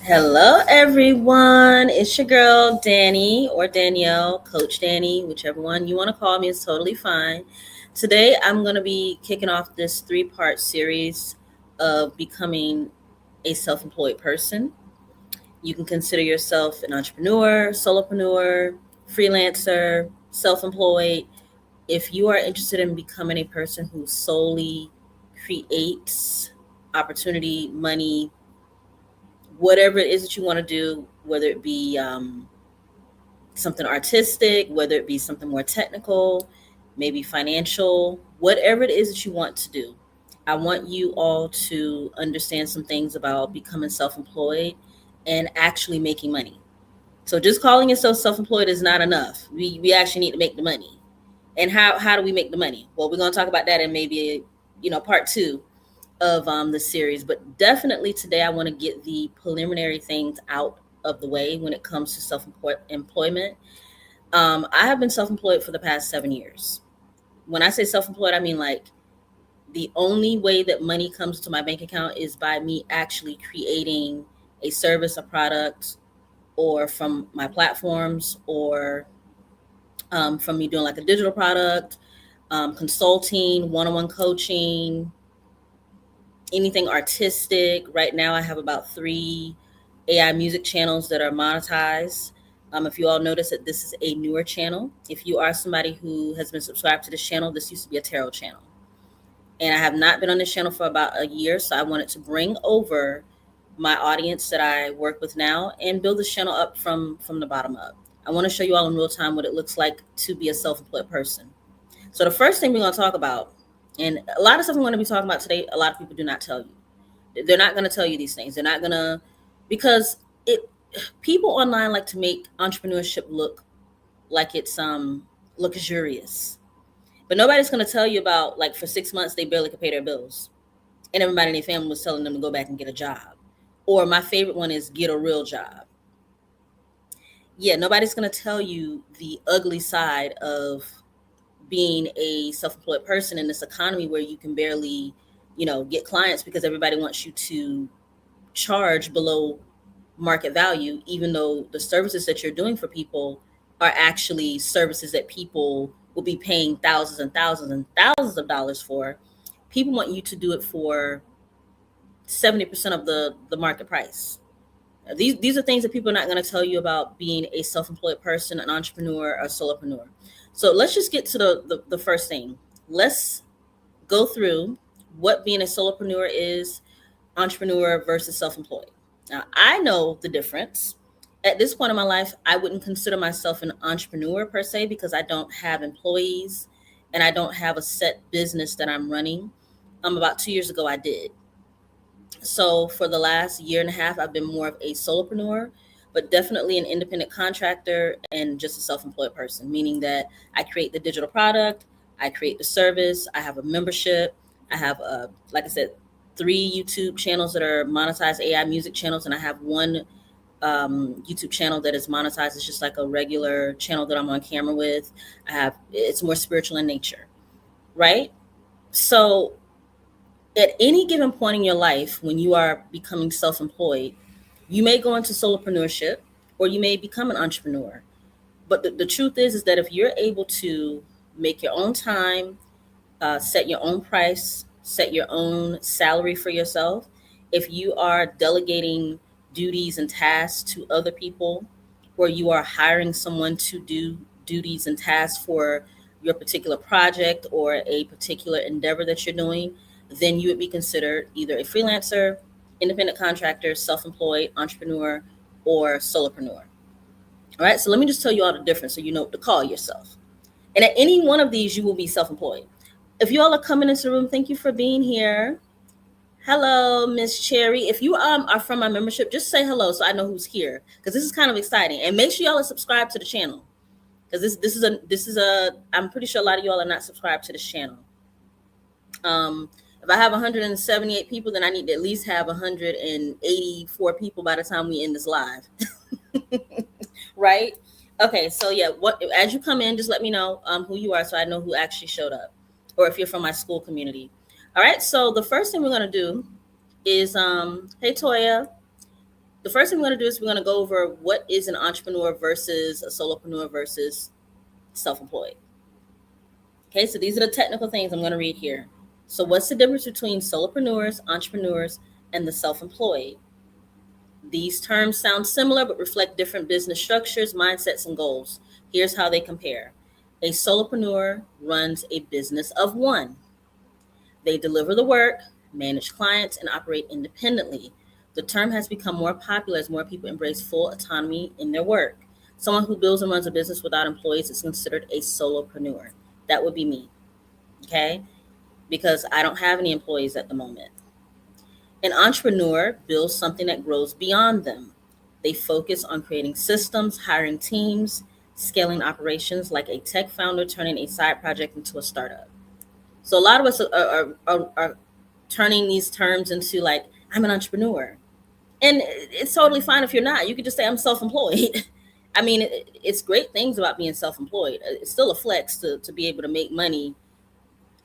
Hello, everyone. It's your girl, Danny or Danielle, Coach Danny, whichever one you want to call me is totally fine. Today, I'm going to be kicking off this three-part series of becoming a self employed person. You can consider yourself an entrepreneur, solopreneur, freelancer, self employed. If you are interested in becoming a person who solely creates opportunity, money, whatever it is that you want to do, whether it be something artistic, whether it be something more technical, maybe financial, whatever it is that you want to do. I want you all to understand some things about becoming self employed and actually making money. So, just calling yourself self employed is not enough. We actually need to make the money. And how do we make the money? Well, we're going to talk about that in maybe, part two of the series. But definitely today, I want to get the preliminary things out of the way when it comes to self employment. I have been self employed for the past 7 years. When I say self employed, I mean like the only way that money comes to my bank account is by me actually creating a service, a product, or from my platforms, or from me doing like a digital product, consulting, one on one coaching, anything artistic. Right now, I have about 3 AI music channels that are monetized. If you all notice that this is a newer channel, if you are somebody who has been subscribed to this channel, this used to be a tarot channel. And I have not been on this channel for about a year, so I wanted to bring over my audience that I work with now and build this channel up from the bottom up. I want to show you all in real time what it looks like to be a self-employed person. So the first thing we're going to talk about, and a lot of stuff I'm going to be talking about today, a lot of people do not tell you. They're not going to tell you these things. They're not going to, because it people online like to make entrepreneurship look like it's luxurious. But nobody's going to tell you about, like, for 6 months they barely could pay their bills, and everybody in their family was telling them to go back and get a job. Or my favorite one is get a real job. Yeah, nobody's going to tell you the ugly side of being a self-employed person in this economy where you can barely, get clients because everybody wants you to charge below market value, even though the services that you're doing for people are actually services that people will be paying thousands and thousands and thousands of dollars for. People want you to do it for 70% of the market price. These are things that people are not going to tell you about being a self-employed person, an entrepreneur, or solopreneur. So let's just get to the first thing. Let's go through what being a solopreneur is, entrepreneur versus self-employed. Now, I know the difference. At this point in my life, I wouldn't consider myself an entrepreneur per se because I don't have employees and I don't have a set business that I'm running. About 2 years ago, I did. So for the last year and a half, I've been more of a solopreneur, but definitely an independent contractor and just a self-employed person, meaning that I create the digital product, I create the service, I have a membership, I have, like I said, 3 YouTube channels that are monetized AI music channels, and I have one YouTube channel that is monetized. It's just like a regular channel that I'm on camera with. It's more spiritual in nature, right? So at any given point in your life, when you are becoming self-employed, you may go into solopreneurship or you may become an entrepreneur. But the truth is that if you're able to make your own time, set your own price, set your own salary for yourself, if you are delegating duties and tasks to other people, or you are hiring someone to do duties and tasks for your particular project or a particular endeavor that you're doing, then you would be considered either a freelancer, independent contractor, self-employed, entrepreneur, or solopreneur. All right, so let me just tell you all the difference so you know what to call yourself. And at any one of these, you will be self-employed. If you all are coming into the room, thank you for being here. Hello, Miss Cherry. If you are from my membership, just say hello so I know who's here, because this is kind of exciting. And make sure y'all are subscribed to the channel, because this is a I'm pretty sure a lot of y'all are not subscribed to this channel. If I have 178 people, then I need to at least have 184 people by the time we end this live. Right? Okay, so yeah, as you come in, just let me know who you are so I know who actually showed up, or if you're from my SKOOL community. All right, so the first thing we're going to do is, hey, Toya, the first thing we're going to do is we're going to go over what is an entrepreneur versus a solopreneur versus self-employed. Okay, so these are the technical things I'm going to read here. So what's the difference between solopreneurs, entrepreneurs, and the self-employed? These terms sound similar but reflect different business structures, mindsets, and goals. Here's how they compare. A solopreneur runs a business of one. They deliver the work, manage clients, and operate independently. The term has become more popular as more people embrace full autonomy in their work. Someone who builds and runs a business without employees is considered a solopreneur. That would be me, okay? Because I don't have any employees at the moment. An entrepreneur builds something that grows beyond them. They focus on creating systems, hiring teams, scaling operations, like a tech founder turning a side project into a startup. So a lot of us are turning these terms into like, I'm an entrepreneur. And it's totally fine if you're not. You could just say, I'm self-employed. I mean, it's great things about being self-employed. It's still a flex to be able to make money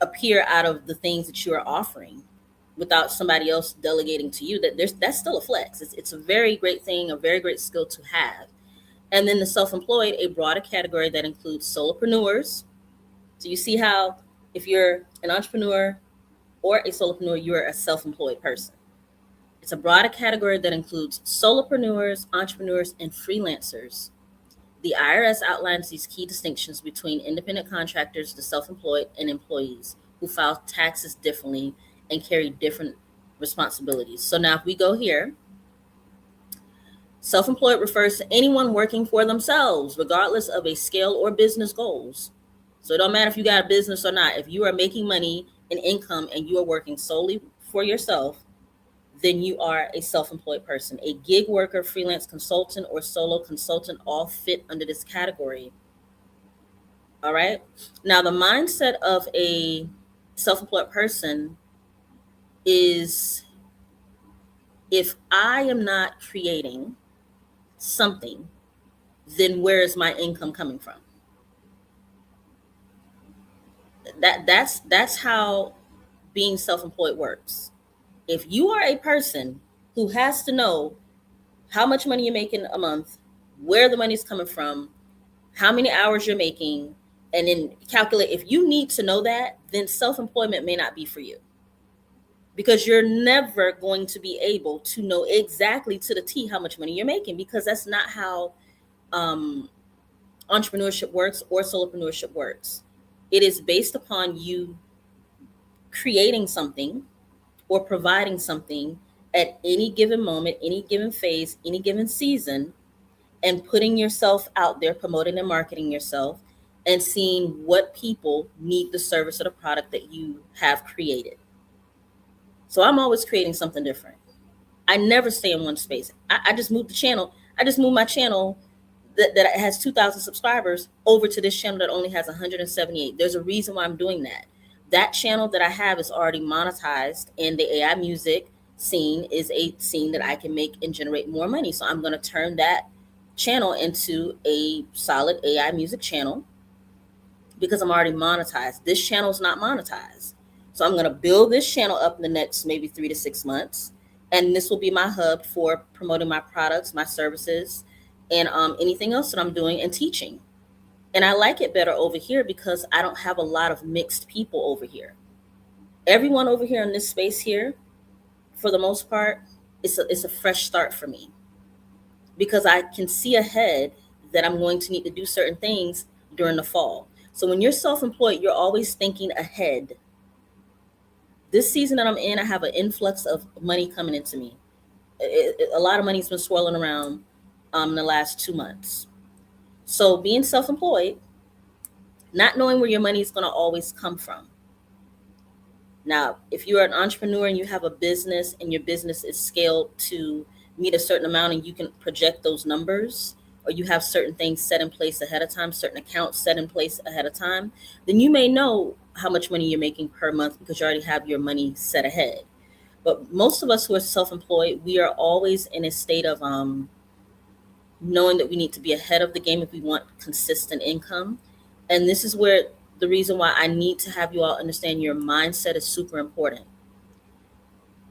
appear out of the things that you are offering without somebody else delegating to you. That's still a flex. It's a very great thing, a very great skill to have. And then the self-employed, a broader category that includes solopreneurs. So you see how if you're an entrepreneur or a solopreneur, you're a self-employed person. It's a broader category that includes solopreneurs, entrepreneurs, and freelancers. The IRS outlines these key distinctions between independent contractors, the self-employed, and employees who file taxes differently and carry different responsibilities. So now if we go here, self-employed refers to anyone working for themselves, regardless of a scale or business goals. So it don't matter if you got a business or not. If you are making money and income and you are working solely for yourself, then you are a self-employed person. A gig worker, freelance consultant, or solo consultant all fit under this category. All right. Now, the mindset of a self-employed person is, if I am not creating something, then where is my income coming from? That's how being self-employed works. If you are a person who has to know how much money you're making a month, where the money's coming from, how many hours you're making, and then calculate, if you need to know that, then self-employment may not be for you, because you're never going to be able to know exactly to the T how much money you're making, because that's not how entrepreneurship works or solopreneurship works. It is based upon you creating something or providing something at any given moment, any given phase, any given season, and putting yourself out there, promoting and marketing yourself, and seeing what people need the service or the product that you have created. So I'm always creating something different. I never stay in one space. I just moved the channel. I just moved my channel that has 2,000 subscribers over to this channel that only has 178. There's a reason why I'm doing that. That channel that I have is already monetized, and the AI music scene is a scene that I can make and generate more money. So I'm going to turn that channel into a solid AI music channel because I'm already monetized. This channel is not monetized. So I'm going to build this channel up in the next maybe 3 to 6 months. And this will be my hub for promoting my products, my services, and anything else that I'm doing and teaching. And I like it better over here because I don't have a lot of mixed people over here. Everyone over here in this space here, for the most part, it's a fresh start for me, because I can see ahead that I'm going to need to do certain things during the fall. So when you're self-employed, you're always thinking ahead. This season that I'm in, I have an influx of money coming into me. A lot of money's been swirling around in the last 2 months. So being self-employed, not knowing where your money is going to always come from. Now, if you're an entrepreneur and you have a business and your business is scaled to meet a certain amount and you can project those numbers, or you have certain things set in place ahead of time, certain accounts set in place ahead of time, then you may know how much money you're making per month because you already have your money set ahead. But most of us who are self-employed, we are always in a state of knowing that we need to be ahead of the game if we want consistent income. And this is where the reason why I need to have you all understand your mindset is super important.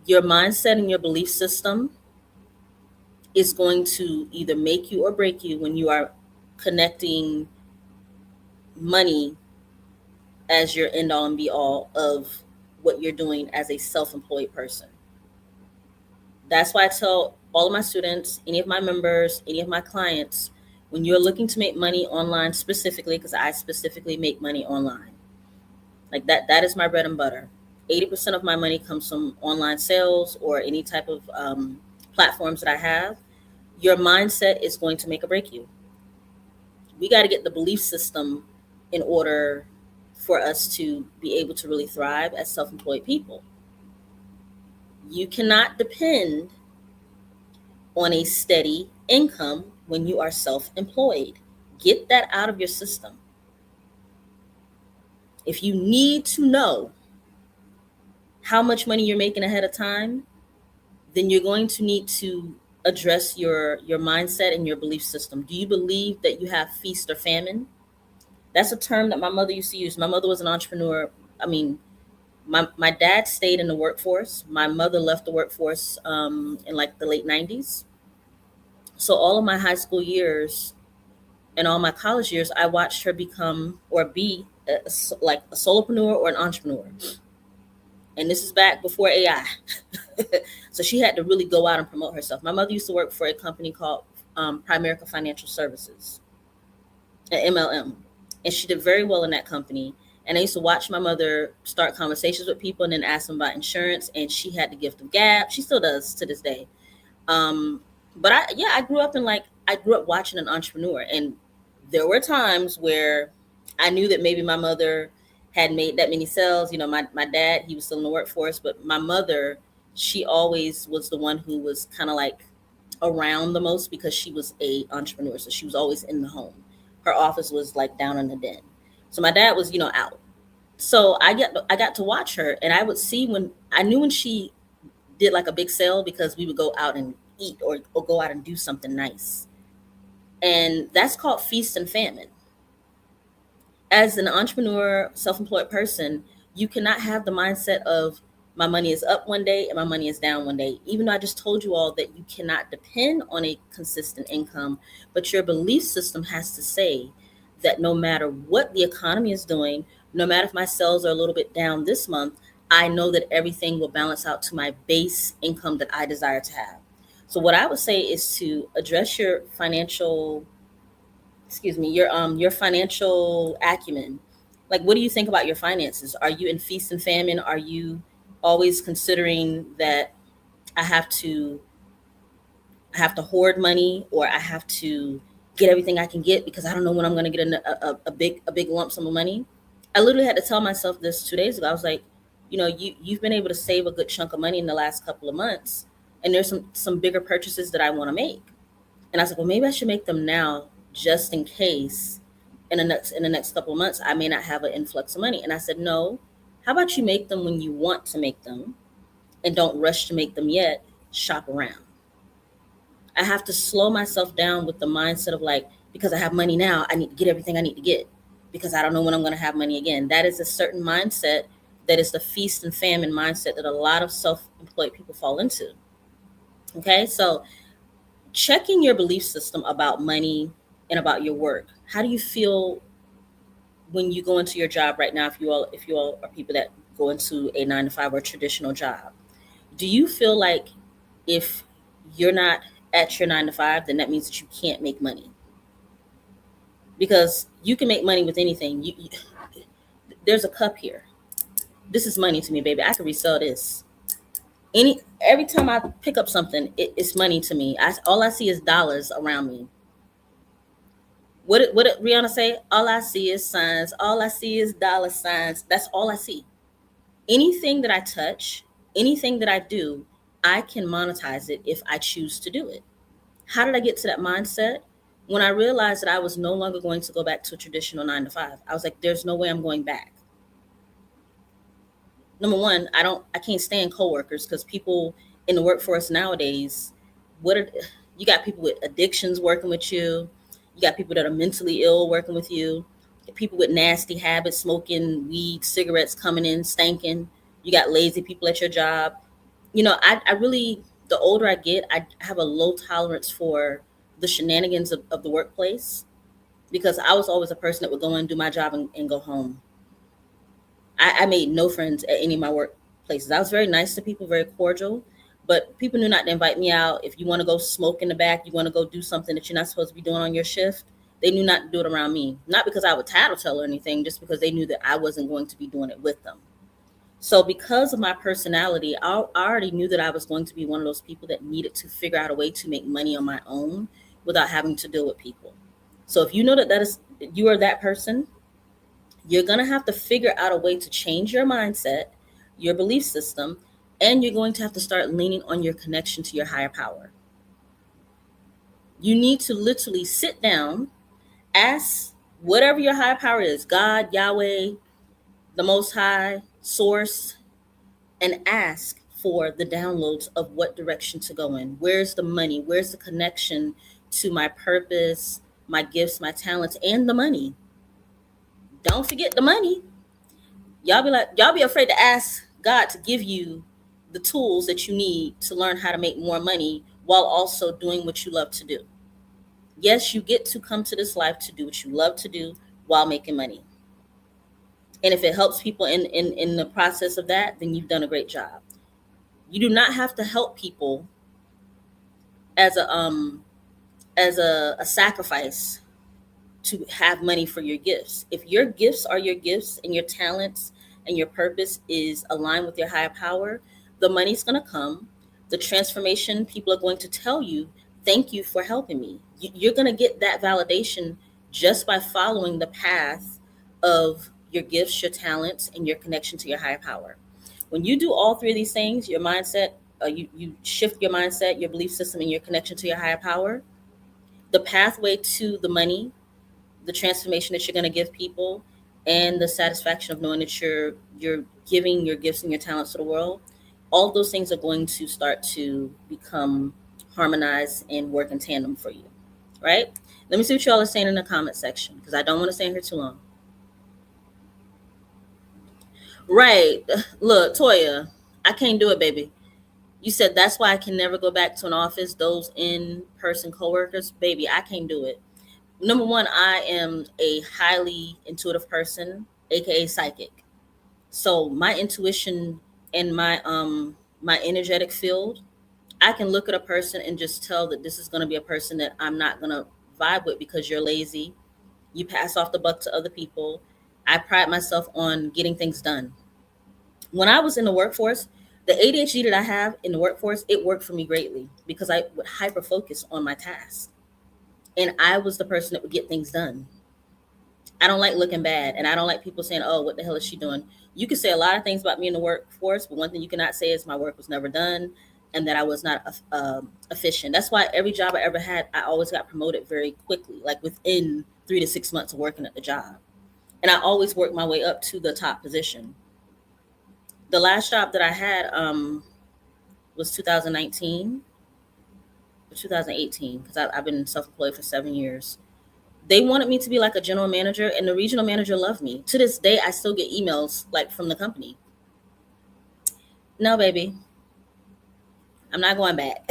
Your mindset and your belief system is going to either make you or break you when you are connecting money as your end all and be all of what you're doing as a self-employed person. That's why I tell all of my students, any of my members, any of my clients, when you're looking to make money online specifically, because I specifically make money online, like that is my bread and butter. 80% of my money comes from online sales or any type of platforms that I have. Your mindset is going to make or break you. We got to get the belief system in order for us to be able to really thrive as self-employed people. You cannot depend on a steady income when you are self-employed. Get that out of your system. If you need to know how much money you're making ahead of time, then you're going to need to address your mindset and your belief system. Do you believe that you have feast or famine? That's a term that my mother used to use. My mother was an entrepreneur. I mean, my dad stayed in the workforce. My mother left the workforce in like the late 90s. So all of my high school years and all my college years, I watched her become or be like a solopreneur or an entrepreneur. And this is back before AI. So she had to really go out and promote herself. My mother used to work for a company called Primerica Financial Services, an MLM. And she did very well in that company. And I used to watch my mother start conversations with people and then ask them about insurance. And she had the gift of gab. She still does to this day. But I grew up I grew up watching an entrepreneur. And there were times where I knew that maybe my mother had made that many sales. You know, my dad, he was still in the workforce, but my mother, she always was the one who was kind of like around the most because she was a entrepreneur. So she was always in the home. Her office was like down in the den. So my dad was, out. So I got to watch her, and I would see when she did like a big sale, because we would go out and eat or go out and do something nice. And that's called feast and famine. As an entrepreneur, self-employed person, you cannot have the mindset of my money is up one day and my money is down one day. Even though I just told you all that you cannot depend on a consistent income, but your belief system has to say that no matter what the economy is doing, no matter if my sales are a little bit down this month, I know that everything will balance out to my base income that I desire to have. So what I would say is to address your financial your financial acumen. Like, what do you think about your finances? Are you in feast and famine? Are you always considering that I have to hoard money, or I have to get everything I can get because I don't know when I'm going to get a big lump sum of money? I literally had to tell myself this 2 days ago. I was like, you've been able to save a good chunk of money in the last couple of months, and there's some bigger purchases that I want to make. And I was like, well, maybe I should make them now, just in case in the next couple of months I may not have an influx of money. And I said, no, how about you make them when you want to make them, and don't rush to make them yet. Shop around. I have to slow myself down with the mindset of like, because I have money now, I need to get everything I need to get because I don't know when I'm going to have money again. That is a certain mindset that is the feast and famine mindset that a lot of self-employed people fall into. Okay, so checking your belief system about money and about your work. How do you feel when you go into your job right now? If you all are people that go into a 9-to-5 or traditional job, do you feel like if you're not at your 9-to-5, then that means that you can't make money? Because you can make money with anything. There's a cup here. This is money to me, baby. I can resell this. Every time I pick up something, it's money to me. All I see is dollars around me. What did Rihanna say? All I see is signs. All I see is dollar signs. That's all I see. Anything that I touch, anything that I do, I can monetize it if I choose to do it. How did I get to that mindset? When I realized that I was no longer going to go back to a traditional 9-to-5, I was like, there's no way I'm going back. Number one, I can't stand coworkers, because people in the workforce nowadays, you got people with addictions working with you. You got people that are mentally ill working with you. People with nasty habits, smoking weed, cigarettes, coming in, stanking. You got lazy people at your job. I really the older I get, I have a low tolerance for the shenanigans of the workplace, because I was always a person that would go in, do my job, and go home. I made no friends at any of my workplaces. I was very nice to people, very cordial, but people knew not to invite me out. If you want to go smoke in the back, you want to go do something that you're not supposed to be doing on your shift, they knew not to do it around me. Not because I would tattletale or anything, just because they knew that I wasn't going to be doing it with them. So because of my personality, I already knew that I was going to be one of those people that needed to figure out a way to make money on my own without having to deal with people. So if you know that you are that person, you're going to have to figure out a way to change your mindset, your belief system, and you're going to have to start leaning on your connection to your higher power. You need to literally sit down, ask whatever your higher power is, God, Yahweh, the Most High, Source, and ask for the downloads of what direction to go in. Where's the money? Where's the connection to my purpose, my gifts, my talents, and the money? Don't forget the money. Y'all be afraid to ask God to give you the tools that you need to learn how to make more money while also doing what you love to do. Yes, you get to come to this life to do what you love to do while making money. And if it helps people in the process of that, then you've done a great job. You do not have to help people as a sacrifice to have money for your gifts. If your gifts are your gifts and your talents and your purpose is aligned with your higher power, the money's going to come. The transformation, people are going to tell you, thank you for helping me. You're going to get that validation just by following the path of your gifts, your talents, and your connection to your higher power. When you do all three of these things, your mindset, you shift your mindset, your belief system, and your connection to your higher power, the pathway to the money, the transformation that you're going to give people, and the satisfaction of knowing that you're giving your gifts and your talents to the world, all of those things are going to start to become harmonized and work in tandem for you, right? Let me see what y'all are saying in the comment section, because I don't want to stay in here too long. Right. Look, Toya, I can't do it, baby. You said that's why I can never go back to an office, those in-person coworkers. Baby, I can't do it. Number one, I am a highly intuitive person, aka psychic. So my intuition and my energetic field, I can look at a person and just tell that this is going to be a person that I'm not going to vibe with, because you're lazy. You pass off the buck to other people. I pride myself on getting things done. When I was in the workforce, the ADHD that I have in the workforce, it worked for me greatly because I would hyper focus on my tasks. And I was the person that would get things done. I don't like looking bad, and I don't like people saying, oh, what the hell is she doing? You can say a lot of things about me in the workforce, but one thing you cannot say is my work was never done and that I was not efficient. That's why every job I ever had, I always got promoted very quickly, like within 3 to 6 months of working at the job. And I always worked my way up to the top position. The last job that I had was 2019 or 2018, because I've been self-employed for 7 years. They wanted me to be like a general manager, and the regional manager loved me. To this day, I still get emails like from the company. No, baby, I'm not going back.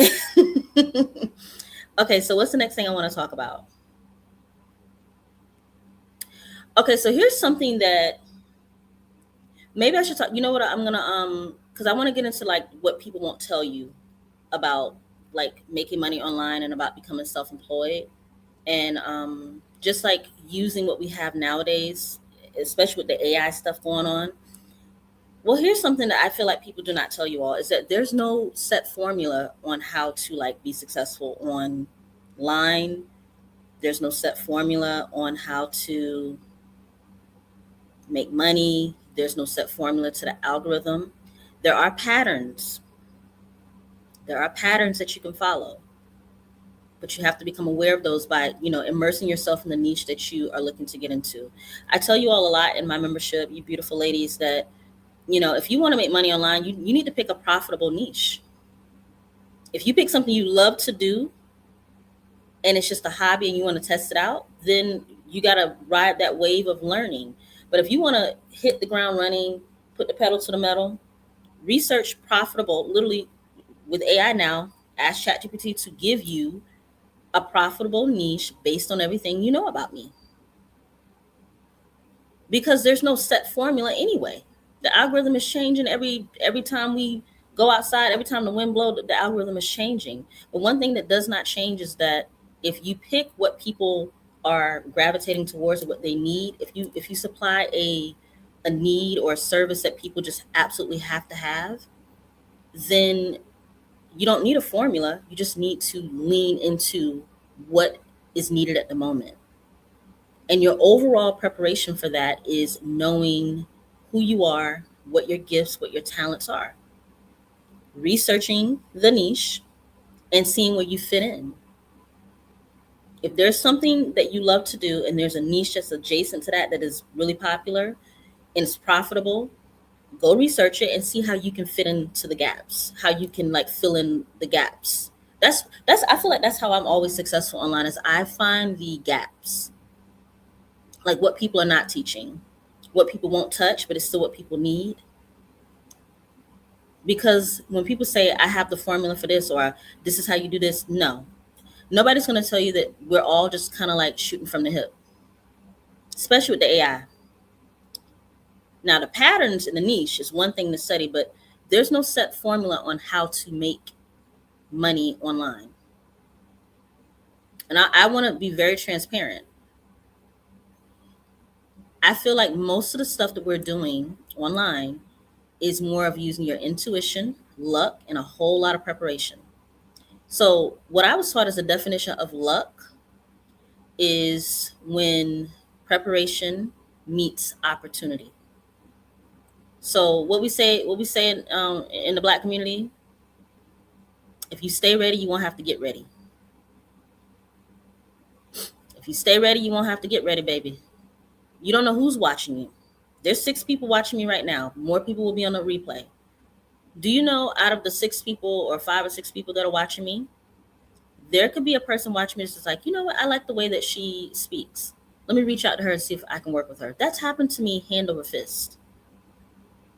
Okay, so what's the next thing I want to talk about? Okay, so here's something that maybe I should talk. You know what? I'm gonna because I want to get into like what people won't tell you about like making money online and about becoming self-employed, and just like using what we have nowadays, especially with the AI stuff going on. Well, here's something that I feel like people do not tell you all, is that there's no set formula on how to like be successful online. There's no set formula on how to make money. There's no set formula to the algorithm. There are patterns. There are patterns that you can follow, but you have to become aware of those by, immersing yourself in the niche that you are looking to get into. I tell you all a lot in my membership, you beautiful ladies, that, if you want to make money online, you need to pick a profitable niche. If you pick something you love to do and it's just a hobby and you want to test it out, then you got to ride that wave of learning. But if you want to hit the ground running, put the pedal to the metal, research profitable, literally with AI now, ask ChatGPT to give you a profitable niche based on everything you know about me. Because there's no set formula anyway. The algorithm is changing every time we go outside, every time the wind blows, the algorithm is changing. But one thing that does not change is that if you pick what people are gravitating towards, what they need, if you supply a need or a service that people just absolutely have to have, then you don't need a formula. You just need to lean into what is needed at the moment. And your overall preparation for that is knowing who you are, what your gifts, what your talents are, researching the niche, and seeing where you fit in. If there's something that you love to do and there's a niche that's adjacent to that that is really popular and it's profitable, go research it and see how you can fit into the gaps, how you can like fill in the gaps. That's I feel like that's how I'm always successful online, is I find the gaps, like what people are not teaching, what people won't touch, but it's still what people need. Because when people say, I have the formula for this, or this is how you do this, no, nobody's going to tell you that. We're all just kind of like shooting from the hip, especially with the AI. Now, the patterns in the niche is one thing to study, but there's no set formula on how to make money online. And I want to be very transparent. I feel like most of the stuff that we're doing online is more of using your intuition, luck, and a whole lot of preparation. So, what I was taught as a definition of luck is when preparation meets opportunity. So, what we say in the Black community, if you stay ready, you won't have to get ready. If you stay ready, you won't have to get ready, baby. You don't know who's watching you. There's 6 people watching me right now. More people will be on the replay. Do you know, out of the 6 people or 5 or 6 people that are watching me, there could be a person watching me that's just like, you know what, I like the way that she speaks. Let me reach out to her and see if I can work with her. That's happened to me hand over fist.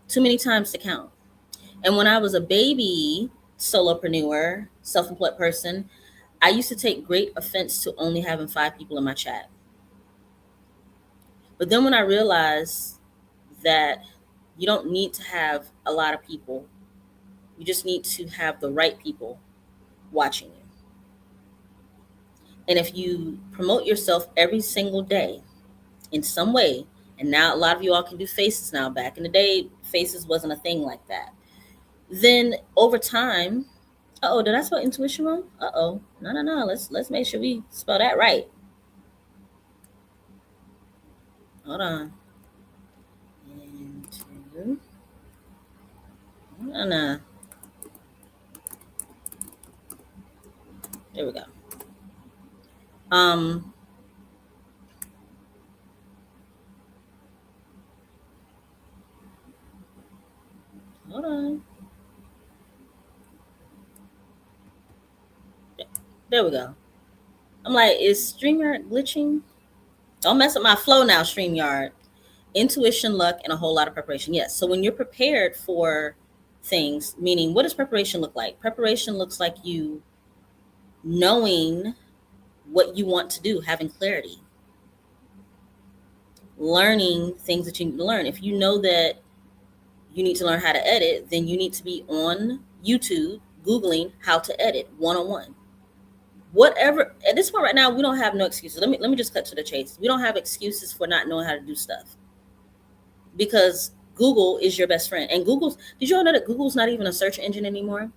Too many times to count. And when I was a baby solopreneur, self-employed person, I used to take great offense to only having 5 people in my chat. But then when I realized that you don't need to have a lot of people, you just need to have the right people watching you. And if you promote yourself every single day in some way, and now a lot of you all can do faces now. Back in the day, faces wasn't a thing like that. Then over time, did I spell intuition wrong? No. Let's make sure we spell that right. Hold on. No. There we go. Hold on. There we go. I'm like, is StreamYard glitching? Don't mess up my flow now, StreamYard. Intuition, luck, and a whole lot of preparation. Yes. So when you're prepared for things, meaning what does preparation look like? Preparation looks like you knowing what you want to do, having clarity, learning things that you need to learn. If you know that you need to learn how to edit, then you need to be on YouTube Googling how to edit one-on-one. Whatever. At this point right now, we don't have no excuses. Let me just cut to the chase. We don't have excuses for not knowing how to do stuff, because Google is your best friend. And did you all know that Google's not even a search engine anymore?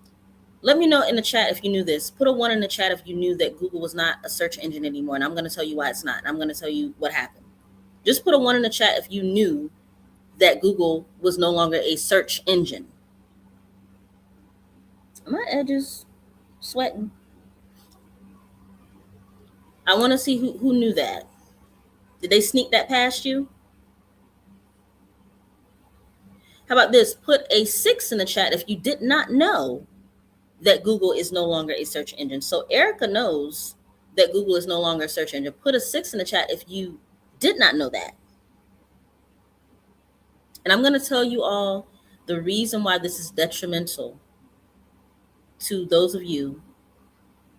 Let me know in the chat if you knew this. Put a 1 in the chat if you knew that Google was not a search engine anymore. And I'm going to tell you why it's not. And I'm going to tell you what happened. Just put a 1 in the chat if you knew that Google was no longer a search engine. Are my edges sweating? I want to see who knew that. Did they sneak that past you? How about this? Put a 6 in the chat if you did not know that Google is no longer a search engine. So Erica knows that Google is no longer a search engine. Put a 6 in the chat if you did not know that. And I'm going to tell you all the reason why this is detrimental. to those of you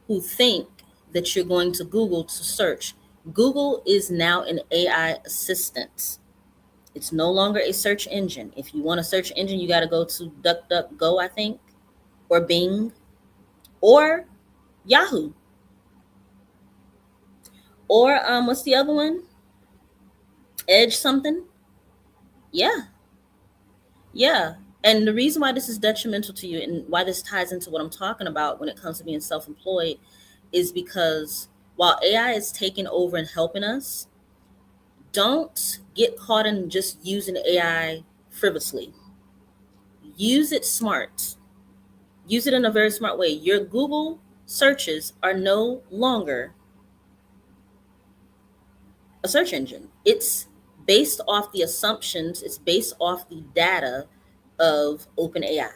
who think that you're going to Google to search. Google is now an AI assistant. It's no longer a search engine. If you want a search engine, you got to go to DuckDuckGo, I think, or Bing, or Yahoo, or what's the other one? Edge something. Yeah, yeah. And the reason why this is detrimental to you and why this ties into what I'm talking about when it comes to being self-employed is because while AI is taking over and helping us, don't get caught in just using AI frivolously. Use it smart. Use it in a very smart way. Your Google searches are no longer a search engine. It's based off the assumptions, it's based off the data of OpenAI.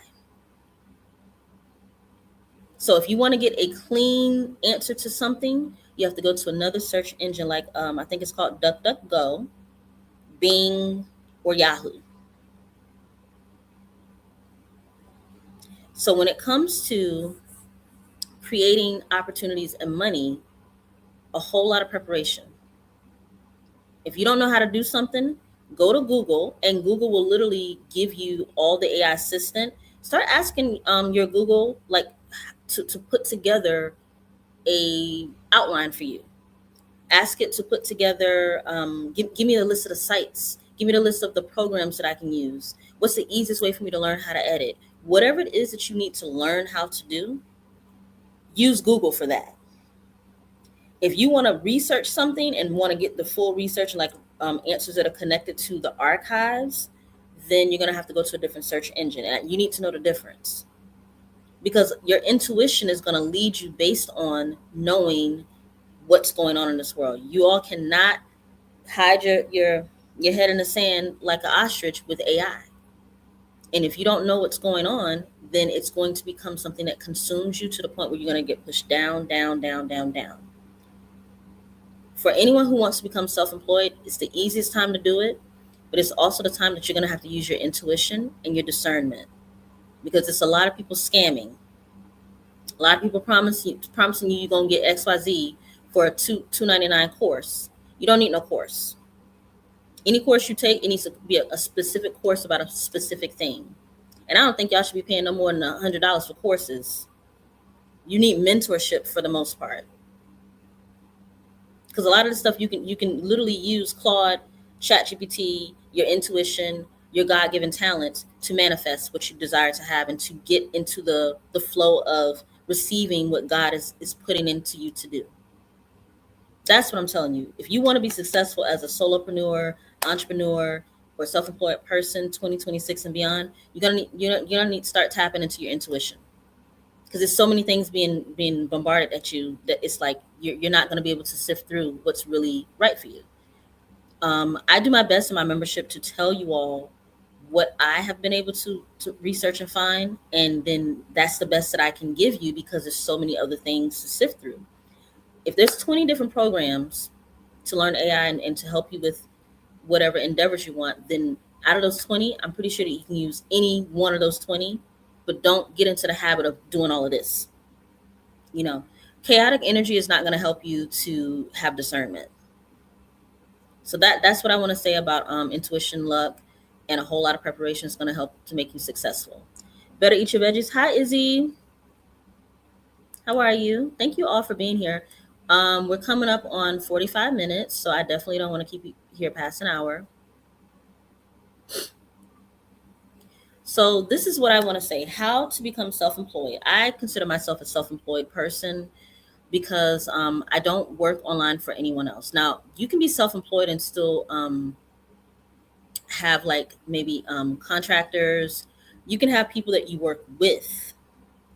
So if you want to get a clean answer to something, you have to go to another search engine like I think it's called DuckDuckGo, Bing, or Yahoo. So when it comes to creating opportunities and money, a whole lot of preparation. If you don't know how to do something, go to Google, and Google will literally give you all the AI assistant. Start asking your Google like to put together a outline for you. Ask it to put together, give me a list of the sites. Give me the list of the programs that I can use. What's the easiest way for me to learn how to edit? Whatever it is that you need to learn how to do, use Google for that. If you want to research something and want to get the full research, like answers that are connected to the archives, then you're going to have to go to a different search engine. And you need to know the difference, because your intuition is going to lead you based on knowing what's going on in this world. You all cannot hide your head in the sand like an ostrich with AI. And if you don't know what's going on, then it's going to become something that consumes you to the point where you're going to get pushed down, down, down, down, down. For anyone who wants to become self-employed, it's the easiest time to do it, but it's also the time that you're going to have to use your intuition and your discernment, because it's a lot of people scamming. A lot of people promising you you're going to get XYZ for a $299 course. You don't need no course. Any course you take, it needs to be a specific course about a specific thing. And I don't think y'all should be paying no more than $100 for courses. You need mentorship for the most part, because a lot of the stuff you can literally use Claude, ChatGPT, your intuition, your God-given talents to manifest what you desire to have and to get into the flow of receiving what God is putting into you to do. That's what I'm telling you. If you want to be successful as a solopreneur, entrepreneur, or self-employed person, 2026 and beyond, you're gonna need to start tapping into your intuition, because there's so many things being bombarded at you that it's like you're not going to be able to sift through what's really right for you. I do my best in my membership to tell you all what I have been able to research and find, and then that's the best that I can give you, because there's so many other things to sift through. If there's 20 different programs to learn AI and to help you with whatever endeavors you want, then out of those 20, I'm pretty sure that you can use any one of those 20, but don't get into the habit of doing all of this. Chaotic energy is not going to help you to have discernment. So that's what I want to say about intuition, luck, and a whole lot of preparation is going to help to make you successful. Better eat your veggies. Hi, Izzy. How are you? Thank you all for being here. We're coming up on 45 minutes, so I definitely don't want to keep you here past an hour. So this is what I want to say: how to become self-employed. I consider myself a self-employed person because I don't work online for anyone else. Now, you can be self-employed and still have like maybe contractors. You can have people that you work with.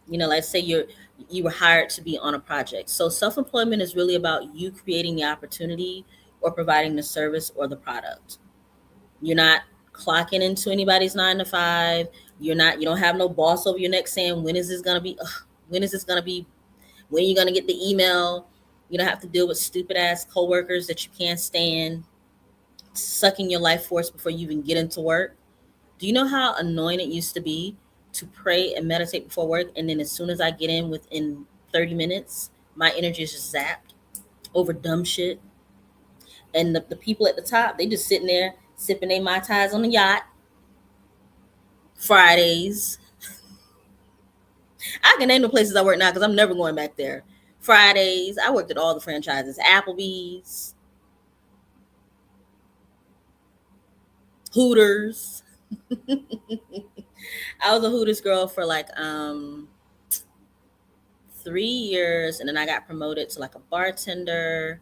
Let's say you were hired to be on a project. So self-employment is really about you creating the opportunity or providing the service or the product. You're not clocking into anybody's 9 to 5. You don't have no boss over your neck saying, when is this going to be? When is this going to be? When are you going to get the email? You don't have to deal with stupid ass coworkers that you can't stand, sucking your life force before you even get into work. Do you know how annoying it used to be to pray and meditate before work, and then as soon as I get in within 30 minutes, my energy is just zapped over dumb shit. And the people at the top, they just sitting there sipping their Mai Tais on the yacht. Fridays. I can name the places I work now because I'm never going back there. Fridays. I worked at all the franchises. Applebee's, Hooters. I was a Hooters girl for like 3 years, and then I got promoted to like a bartender,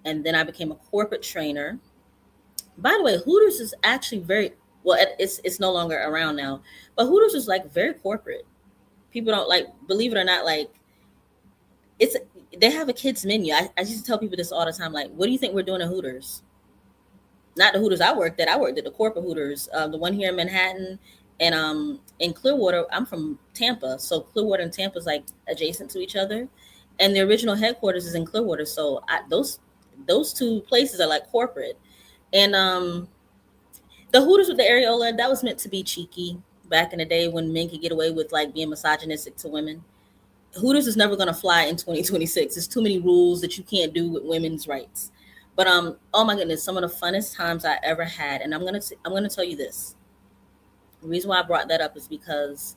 and then I became a corporate trainer. By the way, Hooters is actually very well. It's no longer around now, but Hooters is like very corporate. People don't like, believe it or not, like it's they have a kids menu. I used to tell people this all the time. Like, what do you think we're doing at Hooters? Not the Hooters I worked at. I worked at the corporate Hooters, the one here in Manhattan, and in Clearwater. I'm from Tampa, so Clearwater and Tampa is like adjacent to each other, and the original headquarters is in Clearwater. So those two places are like corporate, and the Hooters with the areola, that was meant to be cheeky back in the day when men could get away with like being misogynistic to women. Hooters is never going to fly in 2026. There's too many rules that you can't do with women's rights. But oh my goodness, some of the funnest times I ever had, and I'm gonna tell you this. The reason why I brought that up is because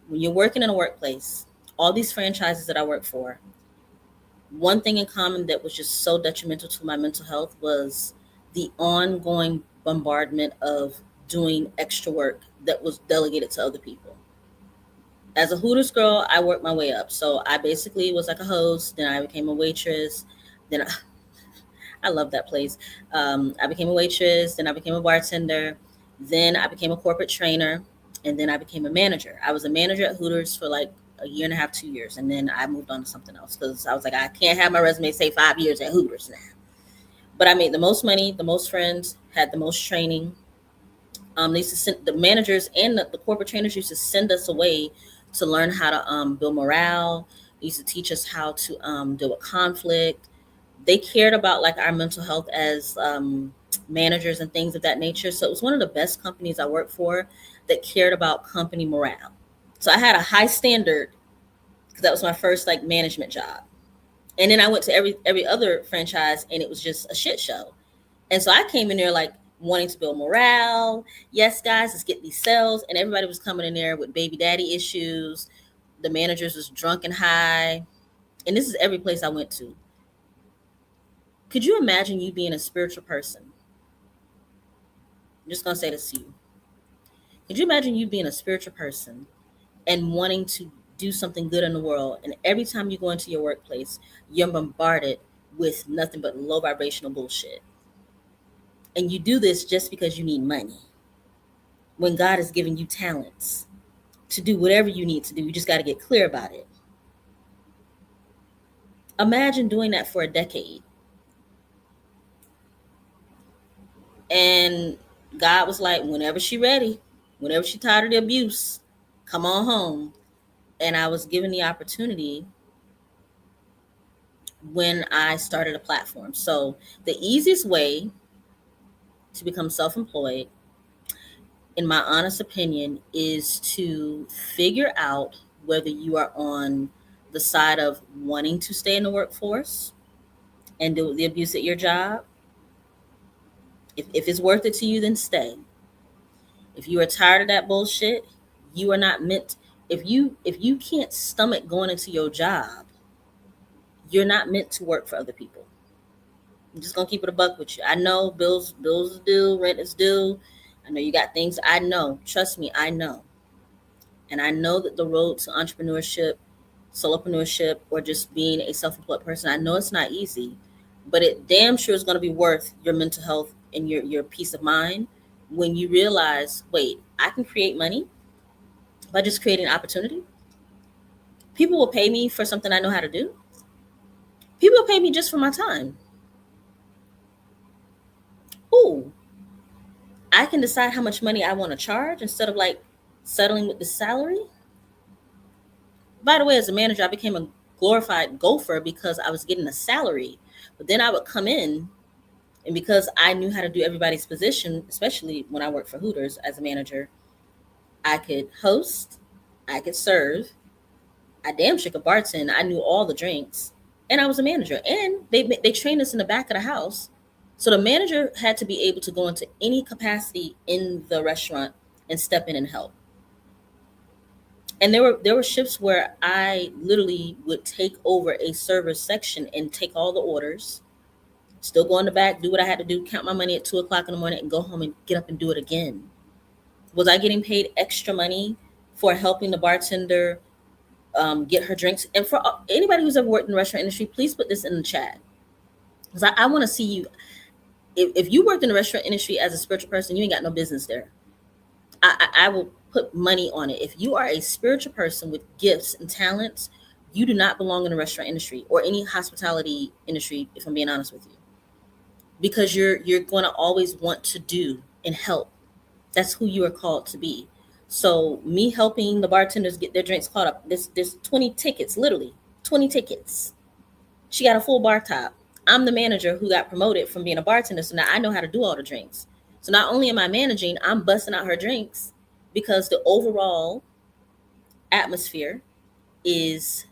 when you're working in a workplace, all these franchises that I work for, one thing in common that was just so detrimental to my mental health was the ongoing bombardment of doing extra work that was delegated to other people. As a Hooters girl, I worked my way up. So I basically was like a host, then I became a waitress, then I love that place. I became a waitress, then I became a bartender, then I became a corporate trainer, and then I became a manager. I was a manager at Hooters for like a year and a half, 2 years, and then I moved on to something else because I was like, I can't have my resume say 5 years at Hooters now. But I made the most money, the most friends, had the most training. They used to send the managers and the corporate trainers used to send us away to learn how to build morale. They used to teach us how to deal with conflict. They cared about like our mental health as managers and things of that nature. So it was one of the best companies I worked for that cared about company morale. So I had a high standard because that was my first like management job. And then I went to every other franchise and it was just a shit show. And so I came in there like wanting to build morale. Yes, guys, let's get these sales. And everybody was coming in there with baby daddy issues. The managers was drunk and high. And this is every place I went to. Could you imagine you being a spiritual person? I'm just going to say this to you. Could you imagine you being a spiritual person and wanting to do something good in the world, and every time you go into your workplace, you're bombarded with nothing but low vibrational bullshit? And you do this just because you need money. When God has given you talents to do whatever you need to do, you just got to get clear about it. Imagine doing that for a decade. And God was like, whenever she ready, whenever she tired of the abuse, come on home. And I was given the opportunity when I started a platform. So the easiest way to become self-employed, in my honest opinion, is to figure out whether you are on the side of wanting to stay in the workforce and do the abuse at your job. If it's worth it to you, then stay. If you are tired of that bullshit, you are not meant. If you can't stomach going into your job, you're not meant to work for other people. I'm just gonna keep it a buck with you. I know bills is due, rent is due. I know you got things. I know. Trust me, I know. And I know that the road to entrepreneurship, solopreneurship, or just being a self-employed person, I know it's not easy, but it damn sure is gonna be worth your mental health and your peace of mind when you realize, wait, I can create money by just creating opportunity. People will pay me for something I know how to do. People will pay me just for my time. Ooh, I can decide how much money I want to charge instead of like settling with the salary. By the way, as a manager, I became a glorified gopher because I was getting a salary. But then I would come in, and because I knew how to do everybody's position, especially when I worked for Hooters as a manager, I could host, I could serve, I damn sure could bartend. I knew all the drinks, and I was a manager. And they trained us in the back of the house, so the manager had to be able to go into any capacity in the restaurant and step in and help. And there were shifts where I literally would take over a server's section and take all the orders, still go in the back, do what I had to do, count my money at 2 o'clock in the morning, and go home and get up and do it again. Was I getting paid extra money for helping the bartender get her drinks? And for anybody who's ever worked in the restaurant industry, please put this in the chat, because I want to see you. If you worked in the restaurant industry as a spiritual person, you ain't got no business there. I will put money on it. If you are a spiritual person with gifts and talents, you do not belong in the restaurant industry or any hospitality industry, if I'm being honest with you, because you're going to always want to do and help. That's who you are called to be. So me helping the bartenders get their drinks caught up. There's 20 tickets, literally 20 tickets. She got a full bar top. I'm the manager who got promoted from being a bartender, so now I know how to do all the drinks. So not only am I managing, I'm busting out her drinks, because the overall atmosphere is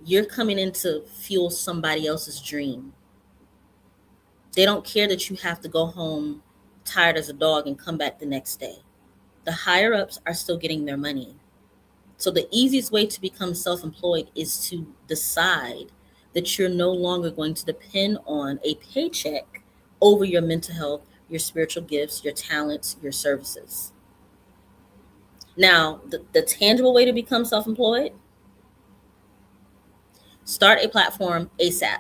you're coming in to fuel somebody else's dream. They don't care that you have to go home tired as a dog and come back the next day. The higher ups are still getting their money. So the easiest way to become self-employed is to decide that you're no longer going to depend on a paycheck over your mental health, your spiritual gifts, your talents, your services. Now, the tangible way to become self-employed, start a platform ASAP,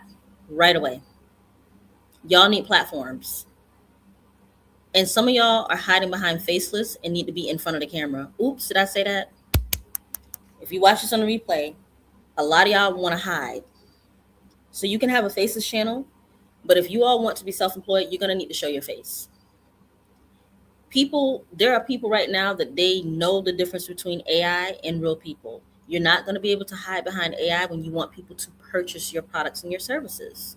right away. Y'all need platforms. And some of y'all are hiding behind faceless and need to be in front of the camera. Oops, did I say that? If you watch this on the replay, a lot of y'all want to hide. So you can have a faceless channel, but if you all want to be self-employed, you're going to need to show your face. There are people right now that they know the difference between AI and real people. You're not going to be able to hide behind AI when you want people to purchase your products and your services.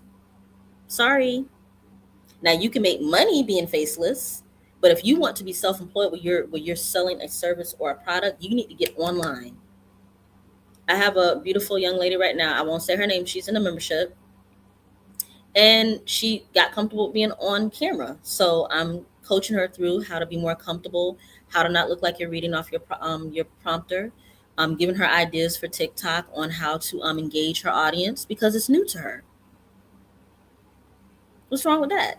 Sorry. Now you can make money being faceless, but if you want to be self-employed where you're selling a service or a product, you need to get online. I have a beautiful young lady right now. I won't say her name. She's in a membership, and she got comfortable with being on camera. So I'm coaching her through how to be more comfortable, how to not look like you're reading off your prompter. I'm giving her ideas for TikTok on how to engage her audience, because it's new to her. What's wrong with that?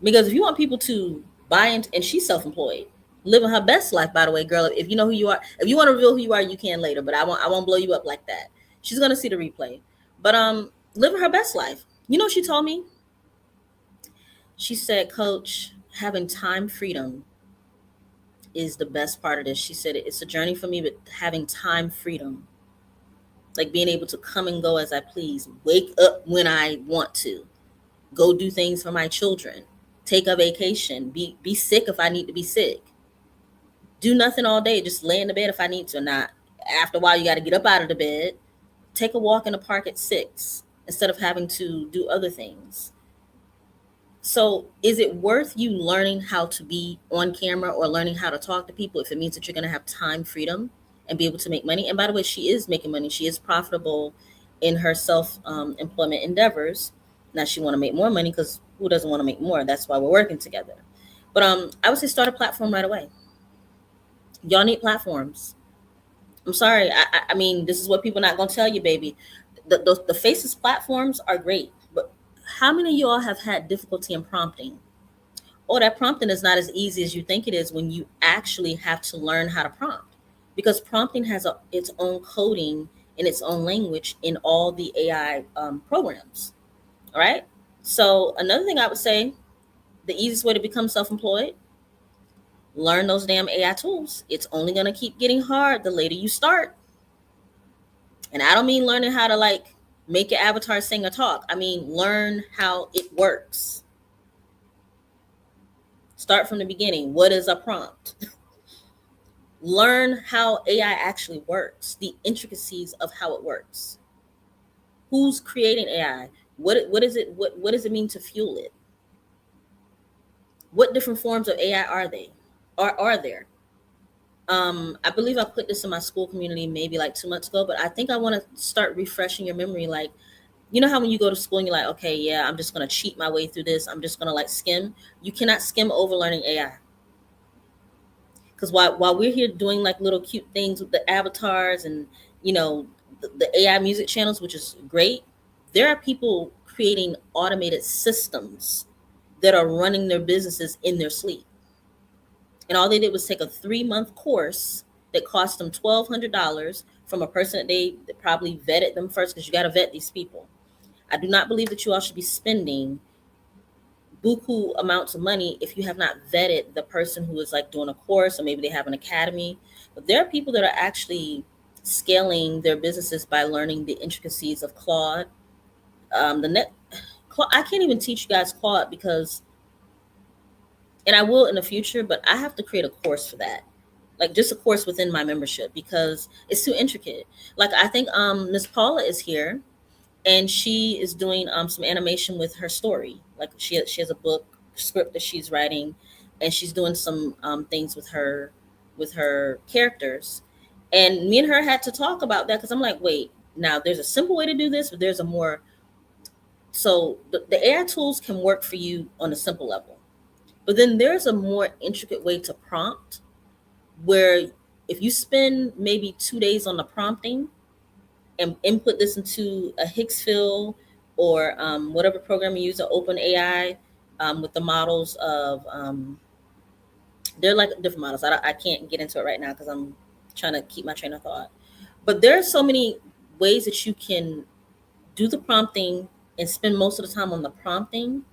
Because if you want people to buy into, and she's self-employed, living her best life, by the way, girl. If you know who you are, if you want to reveal who you are, you can later, but I won't blow you up like that. She's gonna see the replay. But living her best life. You know what she told me? She said, Coach, having time freedom is the best part of this. She said it's a journey for me, but having time freedom, like being able to come and go as I please, wake up when I want to, go do things for my children, take a vacation, be sick if I need to be sick, do nothing all day, just lay in the bed if I need to. Not after a while, you got to get up out of the bed, take a walk in the park at 6 instead of having to do other things. So is it worth you learning how to be on camera or learning how to talk to people if it means that you're going to have time freedom and be able to make money? And by the way, she is making money. She is profitable in her self-employment endeavors. Now she want to make more money, because who doesn't want to make more? That's why we're working together. But I would say start a platform right away. Y'all need platforms. I'm sorry. I mean, this is what people not going to tell you, baby. The faceless platforms are great, but how many of y'all have had difficulty in prompting? Oh, that prompting is not as easy as you think it is when you actually have to learn how to prompt, because prompting has its own coding and its own language in all the AI programs. All right. So another thing I would say, the easiest way to become self-employed, learn those damn AI tools. It's only going to keep getting hard the later you start. And I don't mean learning how to like make your avatar sing or talk. I mean, learn how it works. Start from the beginning. What is a prompt? Learn how AI actually works, the intricacies of how it works. Who's creating AI? What is it? What does it mean to fuel it? What different forms of AI are they? Are there? I believe I put this in my school community maybe like 2 months ago, but I think I want to start refreshing your memory. Like, you know how when you go to school and you're like, okay, yeah, I'm just going to cheat my way through this. I'm just going to like skim. You cannot skim over learning AI. Because while we're here doing like little cute things with the avatars and, you know, the AI music channels, which is great, there are people creating automated systems that are running their businesses in their sleep. And all they did was take a 3 month course that cost them $1,200 from a person that probably vetted them first, because you got to vet these people. I do not believe that you all should be spending buku amounts of money if you have not vetted the person who is like doing a course, or maybe they have an academy. But there are people that are actually scaling their businesses by learning the intricacies of Claude. The net, I can't even teach you guys Claude because, and I will in the future, but I have to create a course for that, like just a course within my membership, because it's too intricate. Like I think Miss Paula is here, and she is doing some animation with her story. Like she has a book script that she's writing, and she's doing some things with her characters. And me and her had to talk about that, because I'm like, wait, now there's a simple way to do this, but there's a more, so the AI tools can work for you on a simple level, but then there's a more intricate way to prompt, where if you spend maybe 2 days on the prompting and input this into a Hicksville or whatever program you use, to open AI, with the models of, they're like different models. I can't get into it right now because I'm trying to keep my train of thought. But there are so many ways that you can do the prompting and spend most of the time on the prompting.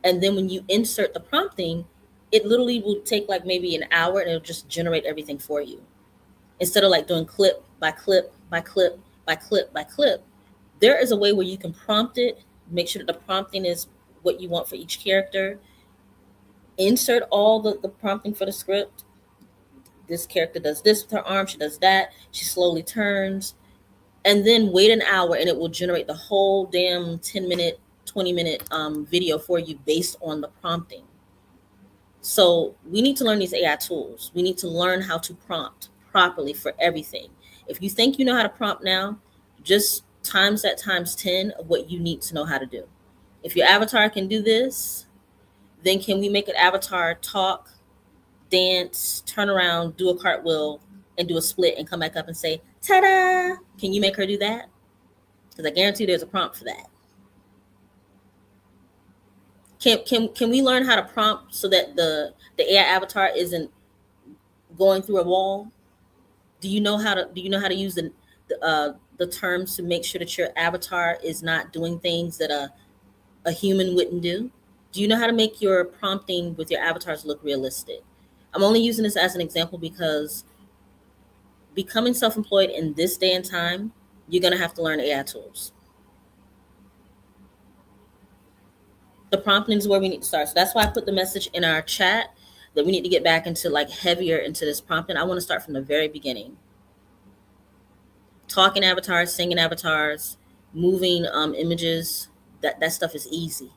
And then when you insert the prompting, it literally will take like maybe an hour, and it'll just generate everything for you. Instead of like doing clip by clip by clip by clip by clip, there is a way where you can prompt it, make sure that the prompting is what you want for each character, insert all the prompting for the script. This character does this with her arm, she does that, she slowly turns, and then wait an hour, and it will generate the whole damn 10-minute, 20-minute video for you based on the prompting. So we need to learn these AI tools. We need to learn how to prompt properly for everything. If you think you know how to prompt now, just times that times 10 of what you need to know how to do. If your avatar can do this, then can we make an avatar talk, dance, turn around, do a cartwheel, and do a split and come back up and say, ta-da? Can you make her do that? Because I guarantee there's a prompt for that. Can we learn how to prompt so that the AI avatar isn't going through a wall? Do you know how to use the terms to make sure that your avatar is not doing things that a human wouldn't do? Do you know how to make your prompting with your avatars look realistic? I'm only using this as an example because becoming self-employed in this day and time, you're going to have to learn AI tools. The prompting is where we need to start. So that's why I put the message in our chat that we need to get back into like heavier into this prompting. I want to start from the very beginning. Talking avatars, singing avatars, moving images, that stuff is easy.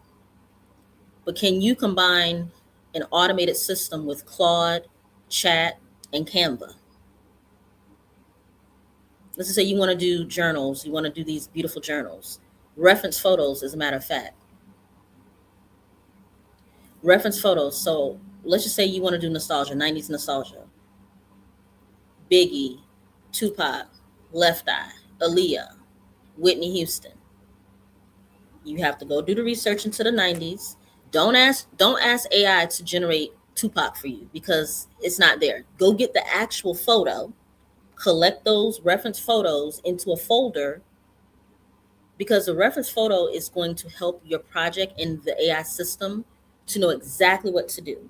But can you combine an automated system with Claude, Chat, and Canva? Let's just say you want to do journals, you want to do these beautiful journals. Reference photos, as a matter of fact. Reference photos. So let's just say you want to do nostalgia, 90s nostalgia. Biggie, Tupac, Left Eye, Aaliyah, Whitney Houston. You have to go do the research into the 90s. Don't ask AI to generate Tupac for you, because it's not there. Go get the actual photo, collect those reference photos into a folder, because the reference photo is going to help your project in the AI system to know exactly what to do.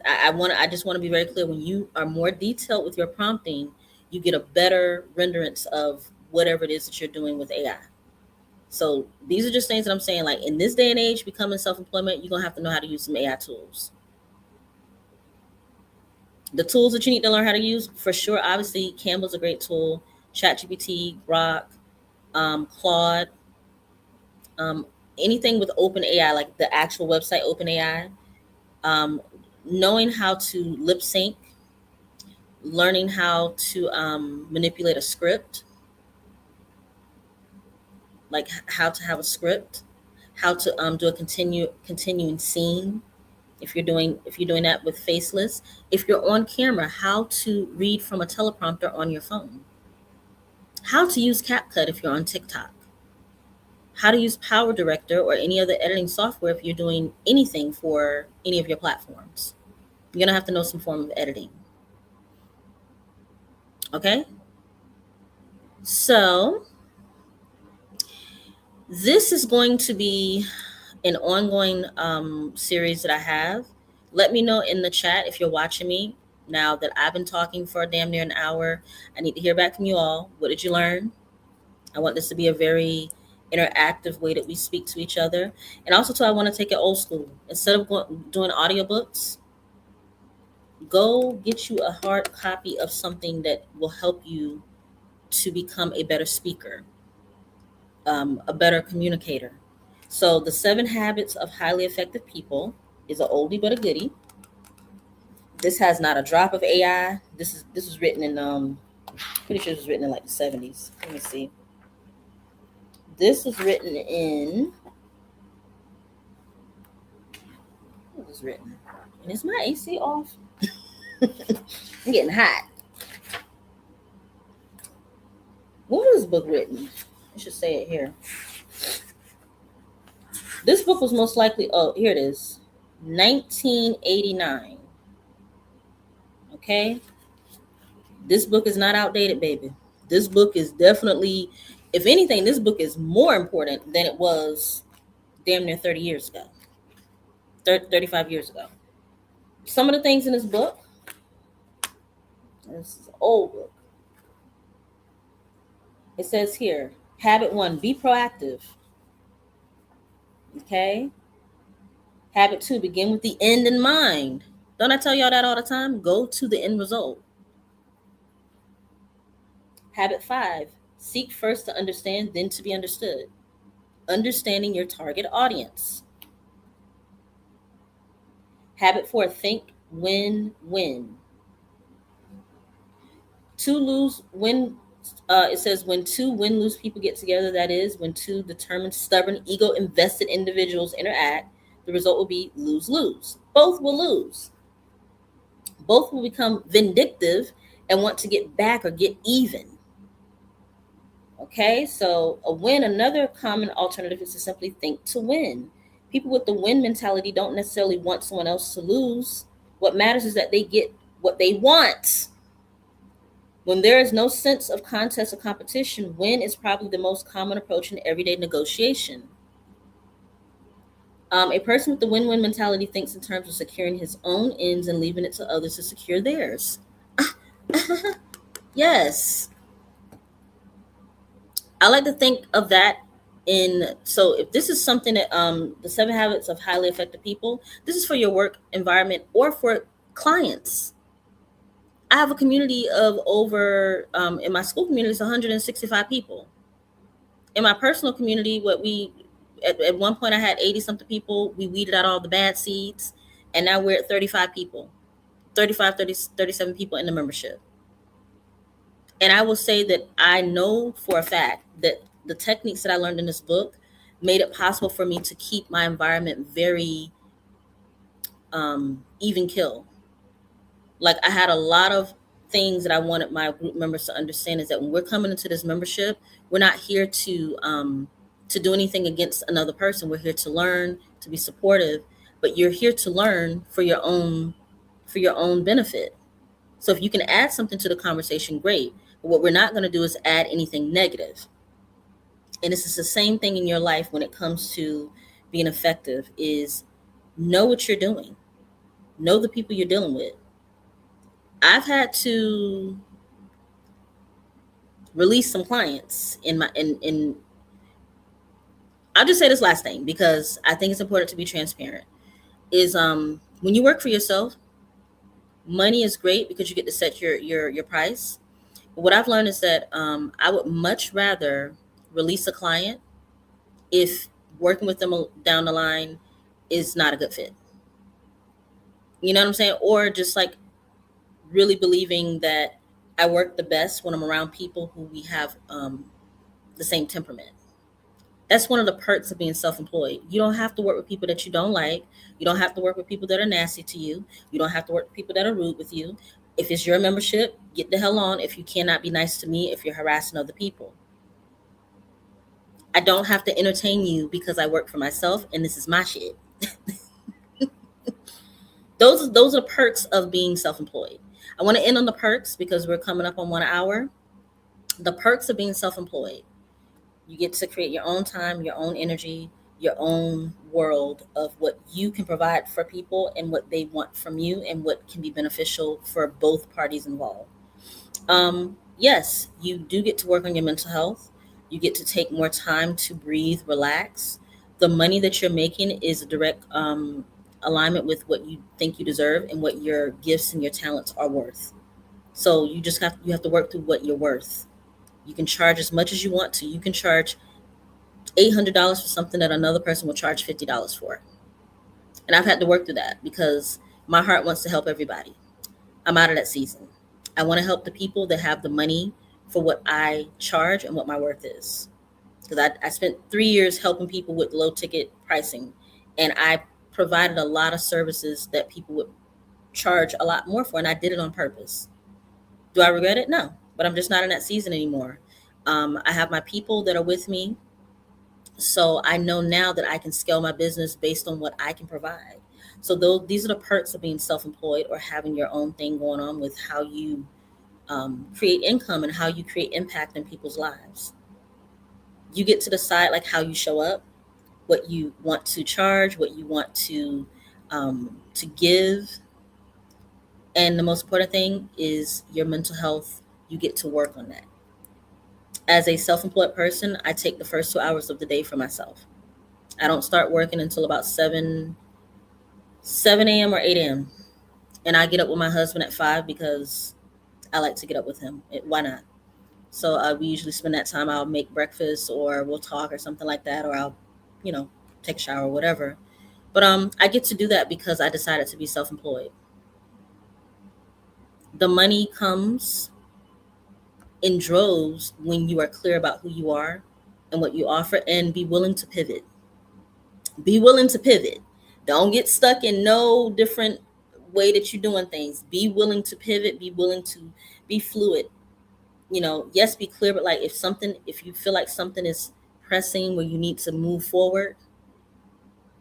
I just want to be very clear. When you are more detailed with your prompting, you get a better renderance of whatever it is that you're doing with AI. So these are just things that I'm saying, like in this day and age, becoming self-employment, you're going to have to know how to use some AI tools. The tools that you need to learn how to use, for sure, obviously, Canva's a great tool. ChatGPT, Grok, Claude, anything with OpenAI, like the actual website OpenAI. knowing how to lip sync, learning how to manipulate a script, like how to have a script, how to do a continuing scene. If you're doing that with faceless, if you're on camera, how to read from a teleprompter on your phone, how to use CapCut if you're on TikTok, how to use Power Director or any other editing software if you're doing anything for any of your platforms. You're gonna have to know some form of editing. Okay, so this is going to be an ongoing series that I have. Let me know in the chat if you're watching me now that I've been talking for damn near an hour. I need to hear back from you all. What did you learn? I want this to be a very interactive way that we speak to each other. And also, too, I want to take it old school. Instead of doing audiobooks, go get you a hard copy of something that will help you to become a better speaker, a better communicator. So, The 7 Habits of Highly Effective People is an oldie but a goodie. This has not a drop of AI. This was written in pretty sure it was written in like the 70s. Let me see. This was written in what was written? And is my AC off? I'm getting hot. When was this book written? I should say it here. This book was most likely, oh, here it is, 1989. Okay? This book is not outdated, baby. This book is definitely, if anything, this book is more important than it was damn near 30 years ago, 35 years ago. Some of the things in this book, this is an old book. It says here, habit 1, be proactive. Okay? Habit 2, begin with the end in mind. Don't I tell y'all that all the time? Go to the end result. Habit 5, seek first to understand, then to be understood. Understanding your target audience. Habit 4, think win-win. It says when two win-lose people get together, that is, when two determined, stubborn, ego-invested individuals interact, the result will be lose-lose. Both will lose. Both will become vindictive and want to get back or get even. Okay, so a win, another common alternative is to simply think to win. People with the win mentality don't necessarily want someone else to lose. What matters is that they get what they want. When there is no sense of contest or competition, win is probably the most common approach in everyday negotiation. A person with the win-win mentality thinks in terms of securing his own ends and leaving it to others to secure theirs. Yes. I like to think of that so if this is something that the 7 habits of highly effective people, this is for your work environment or for clients. I have a community of over in my school community, it's 165 people. In my personal community, at one point I had 80 something people. We weeded out all the bad seeds, and now we're at 35 people, 37 people in the membership. And I will say that I know for a fact that the techniques that I learned in this book made it possible for me to keep my environment very even kill. Like, I had a lot of things that I wanted my group members to understand, is that when we're coming into this membership, we're not here to do anything against another person. We're here to learn, to be supportive, but you're here to learn for your own benefit. So if you can add something to the conversation, great. But what we're not going to do is add anything negative. And this is the same thing in your life when it comes to being effective, is know what you're doing. Know the people you're dealing with. I've had to release some clients I'll just say this last thing because I think it's important to be transparent, is when you work for yourself, money is great because you get to set your price. But what I've learned is that I would much rather release a client if working with them down the line is not a good fit. You know what I'm saying? Or just like really believing that I work the best when I'm around people who we have the same temperament. That's one of the perks of being self-employed. You don't have to work with people that you don't like. You don't have to work with people that are nasty to you. You don't have to work with people that are rude with you. If it's your membership, get the hell on. If you cannot be nice to me, if you're harassing other people, I don't have to entertain you because I work for myself and this is my shit. Those are the perks of being self-employed. I want to end on the perks because we're coming up on 1 hour. The perks of being self-employed: you get to create your own time, your own energy, your own world of what you can provide for people and what they want from you and what can be beneficial for both parties involved. Yes, you do get to work on your mental health. You get to take more time to breathe, relax. The money that you're making is a direct alignment with what you think you deserve and what your gifts and your talents are worth. So you have to work through what you're worth. You can charge as much as you want to. You can charge $800 for something that another person will charge $50 for. And I've had to work through that because my heart wants to help everybody. I'm out of that season. I want to help the people that have the money for what I charge and what my worth is. Because I spent 3 years helping people with low ticket pricing, and I provided a lot of services that people would charge a lot more for, and I did it on purpose. Do I regret it? No, but I'm just not in that season anymore. I have my people that are with me, so I know now that I can scale my business based on what I can provide. So these are the perks of being self-employed or having your own thing going on with how you create income and how you create impact in people's lives. You get to decide like how you show up, what you want to charge, what you want to give, and the most important thing is your mental health. You get to work on that. As a self-employed person, I take the first 2 hours of the day for myself. I don't start working until about 7 a.m. or 8 a.m. And I get up with my husband at 5 because I like to get up with him. Why not? So we usually spend that time. I'll make breakfast, or we'll talk, or something like that, or I'll, you know, take a shower, or whatever. But I get to do that because I decided to be self-employed. The money comes in droves when you are clear about who you are and what you offer, and be willing to pivot. Be willing to pivot. Don't get stuck in no different way that you're doing things. Be willing to pivot. Be willing to be fluid. Yes, be clear, but like if you feel like something is pressing where you need to move forward,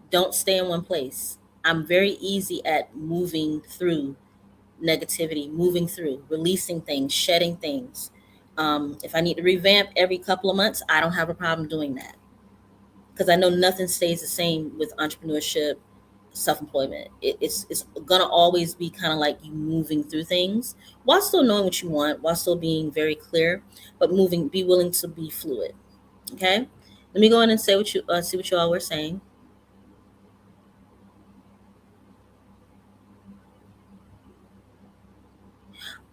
don't stay in one place. I'm very easy at moving through negativity, moving through, releasing things, shedding things. If I need to revamp every couple of months, I don't have a problem doing that because I know nothing stays the same with entrepreneurship, self-employment. It's gonna always be kind of like you moving through things while still knowing what you want, while still being very clear, but moving. Be willing to be fluid. Okay, let me go in and say what you see what you all were saying.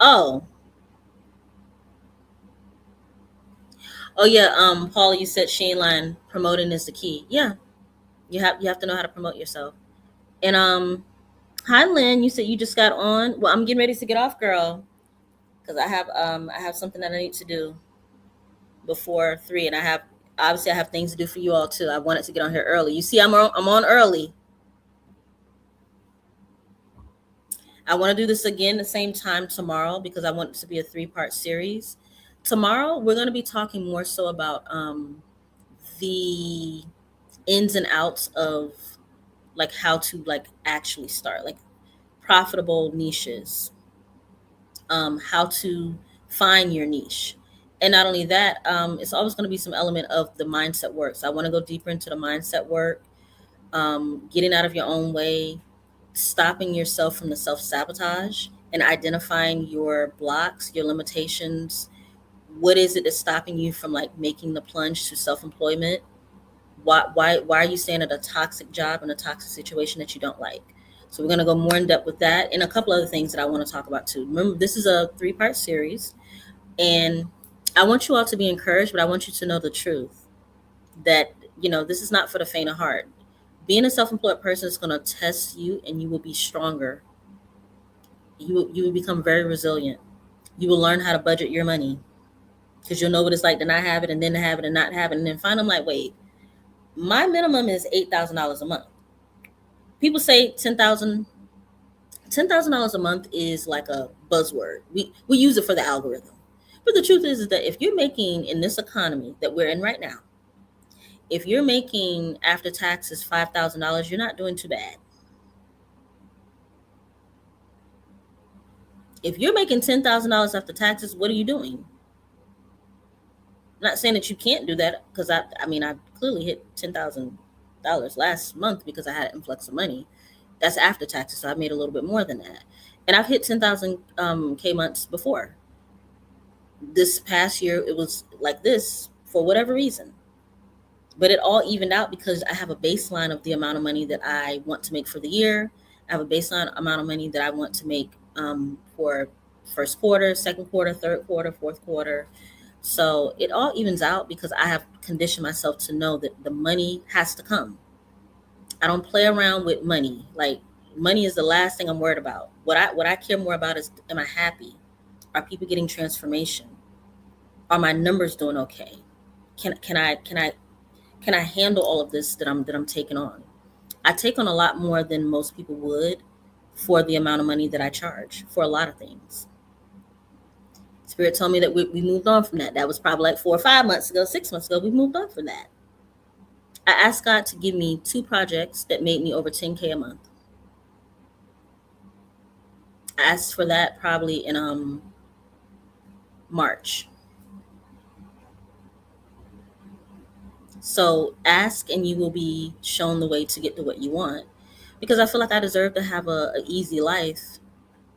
Oh, oh yeah. Paula, you said Shane line promoting is the key. Yeah, you have to know how to promote yourself. And hi Lynn, you said you just got on. Well, I'm getting ready to get off, girl, because I have something that I need to do before 3, and I have things to do for you all too. I wanted to get on here early. You see, I'm on early. I want to do this again the same time tomorrow because I want it to be a 3-part series. Tomorrow we're going to be talking more so about the ins and outs of like how to like actually start like profitable niches, how to find your niche. And not only that, it's always going to be some element of the mindset work. So I want to go deeper into the mindset work, getting out of your own way, stopping yourself from the self sabotage, and identifying your blocks, your limitations. What is it that's stopping you from like making the plunge to self employment? Why are you staying at a toxic job in a toxic situation that you don't like? So we're going to go more in depth with that and a couple other things that I want to talk about too. Remember, this is a 3-part series, and I want you all to be encouraged, but I want you to know the truth that this is not for the faint of heart. Being a self-employed person is going to test you, and you will be stronger you will become very resilient. You will learn how to budget your money because you'll know what it's like to not have it and then to have it and not have it and then find them like, wait, my minimum is $8,000 a month. People say $10,000 a month is like a buzzword. We use it for the algorithm. But the truth is that if you're making in this economy that we're in right now, if you're making after taxes $5,000, you're not doing too bad. If you're making $10,000 after taxes, what are you doing? I'm not saying that you can't do that because I clearly hit $10,000 last month because I had an influx of money. That's after taxes, so I made a little bit more than that, and I've hit 10,000 K months before. This past year, it was like this for whatever reason, but it all evened out because I have a baseline of the amount of money that I want to make for the year. I have a baseline amount of money that I want to make for first quarter, second quarter, third quarter, fourth quarter. So it all evens out because I have conditioned myself to know that the money has to come. I don't play around with money. Like, money is the last thing I'm worried about. What I care more about is, am I happy? Are people getting transformation? Are my numbers doing okay? Can I handle all of this that I'm taking on? I take on a lot more than most people would for the amount of money that I charge for a lot of things. Spirit told me that we moved on from that. That was probably like 4 or 5 months ago, 6 months ago. We moved on from that. I asked God to give me 2 projects that made me over 10K a month. I asked for that probably in March. So ask and you will be shown the way to get to what you want. Because I feel like I deserve to have a easy life.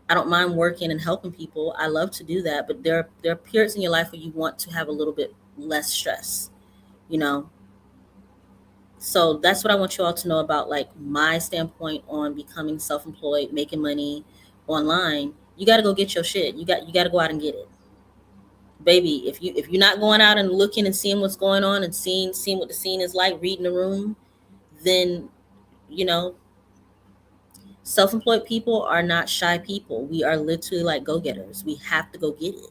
I don't mind working and helping people. I love to do that. But there are periods in your life where you want to have a little bit less stress, you know? So that's what I want you all to know about, like, my standpoint on becoming self-employed, making money online. You got to go get your shit. You got to go out and get it. Baby, if you're not going out and looking and seeing what's going on and seeing what the scene is like, reading the room, then you know, self-employed people are not shy people. We are literally like go-getters. We have to go get it.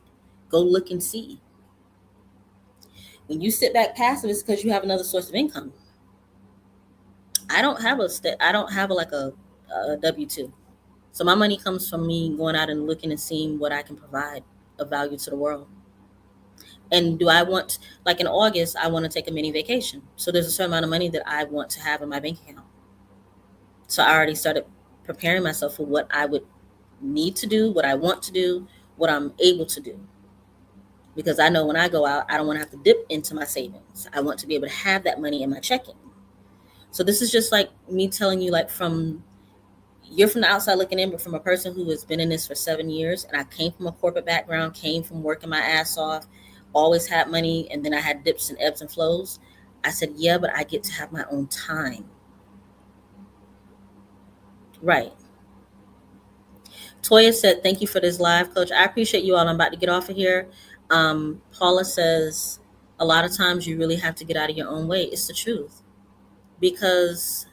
Go look and see. When you sit back passive, it's because you have another source of income. I don't have a W-2. So my money comes from me going out and looking and seeing what I can provide of value to the world. And do I want, like in August, I want to take a mini vacation. So there's a certain amount of money that I want to have in my bank account. So I already started preparing myself for what I would need to do, what I want to do, what I'm able to do. Because I know when I go out, I don't want to have to dip into my savings. I want to be able to have that money in my checking. So this is just like me telling you, like, you're from the outside looking in, but from a person who has been in this for 7 years, and I came from a corporate background, came from working my ass off, always had money, and then I had dips and ebbs and flows. I said, yeah, but I get to have my own time. Right. Toya said, thank you for this live, coach. I appreciate you all. I'm about to get off of here. Paula says, a lot of times you really have to get out of your own way. It's the truth. Because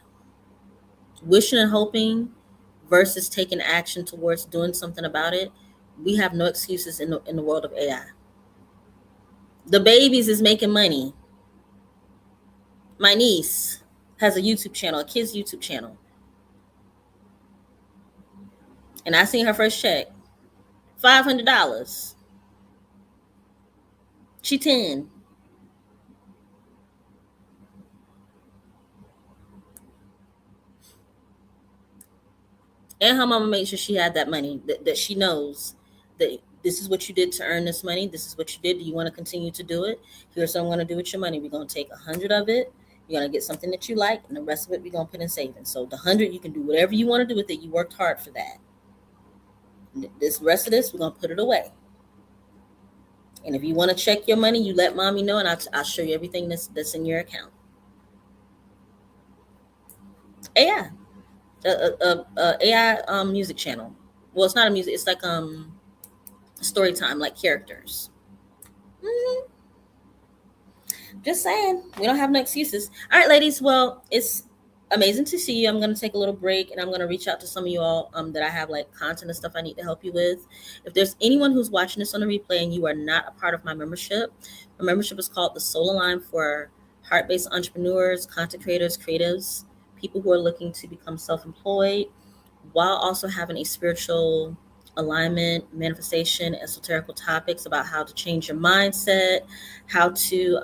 wishing and hoping versus taking action towards doing something about it, we have no excuses in the world of AI. The babies is making money. My niece has a YouTube channel, a kid's YouTube channel. And I seen her first check, $500. She 10. And her mama made sure she had that money, that she knows that this is what you did to earn this money. This is what you did. Do you want to continue to do it? Here's what I'm going to do with your money. We're going to take 100 of it. You're going to get something that you like, and the rest of it we're going to put in savings. So the 100, you can do whatever you want to do with it. You worked hard for that. This rest of this, we're going to put it away. And if you want to check your money, you let mommy know, and I'll show you everything that's in your account. AI. AI music channel. Well, it's not a music. It's like story time, like characters. Just saying, we don't have no excuses. All right, ladies. Well, it's amazing to see you. I'm going to take a little break and I'm going to reach out to some of you all that I have like content and stuff I need to help you with. If there's anyone who's watching this on the replay and you are not a part of my membership is called the Soul Line for heart-based entrepreneurs, content creators, creatives, people who are looking to become self-employed while also having a spiritual alignment, manifestation, esoterical topics about how to change your mindset, how to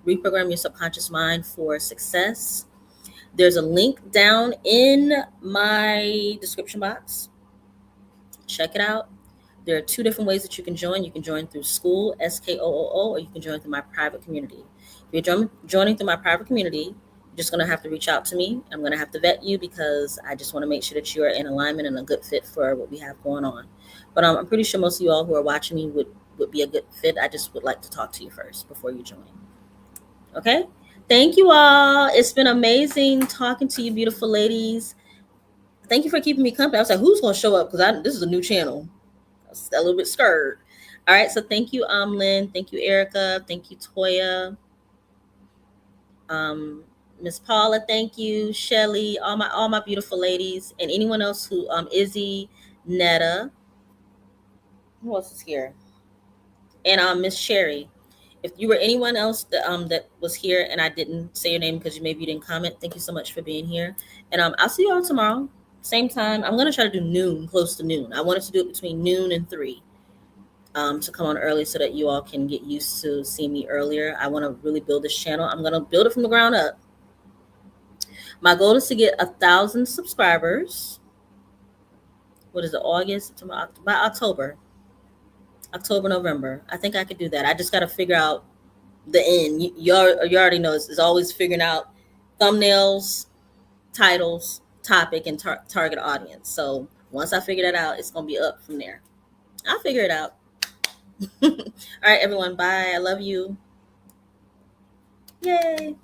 reprogram your subconscious mind for success. There's a link down in my description box. Check it out. There are two different ways that you can join. You can join through SKOOL, SKOOL, or you can join through my private community. If you're joining through my private community, you're just going to have to reach out to me. I'm going to have to vet you because I just want to make sure that you are in alignment and a good fit for what we have going on. But I'm pretty sure most of you all who are watching me would be a good fit. I just would like to talk to you first before you join. Okay? Thank you all. It's been amazing talking to you, beautiful ladies. Thank you for keeping me company. I was like, who's going to show up? Because this is a new channel. I was a little bit scared. All right. So thank you, Lynn. Thank you, Erica. Thank you, Toya. Miss Paula, thank you. Shelly, all my beautiful ladies. And anyone else who, Izzy, Netta. Who else is here? And Miss Sherry. If you were anyone else that was here and I didn't say your name because maybe you didn't comment, thank you so much for being here. And I'll see you all tomorrow, same time. I'm gonna try to do noon, close to noon. I wanted to do it between noon and 3, to come on early so that you all can get used to seeing me earlier. I want to really build this channel. I'm gonna build it from the ground up. My goal is to get 1,000 subscribers. What is it? August by October, November. I think I could do that. I just got to figure out the end. You already know it's always figuring out thumbnails, titles, topic, and target audience. So once I figure that out, it's gonna be up from there. I'll figure it out. All right, everyone. Bye. I love you. Yay.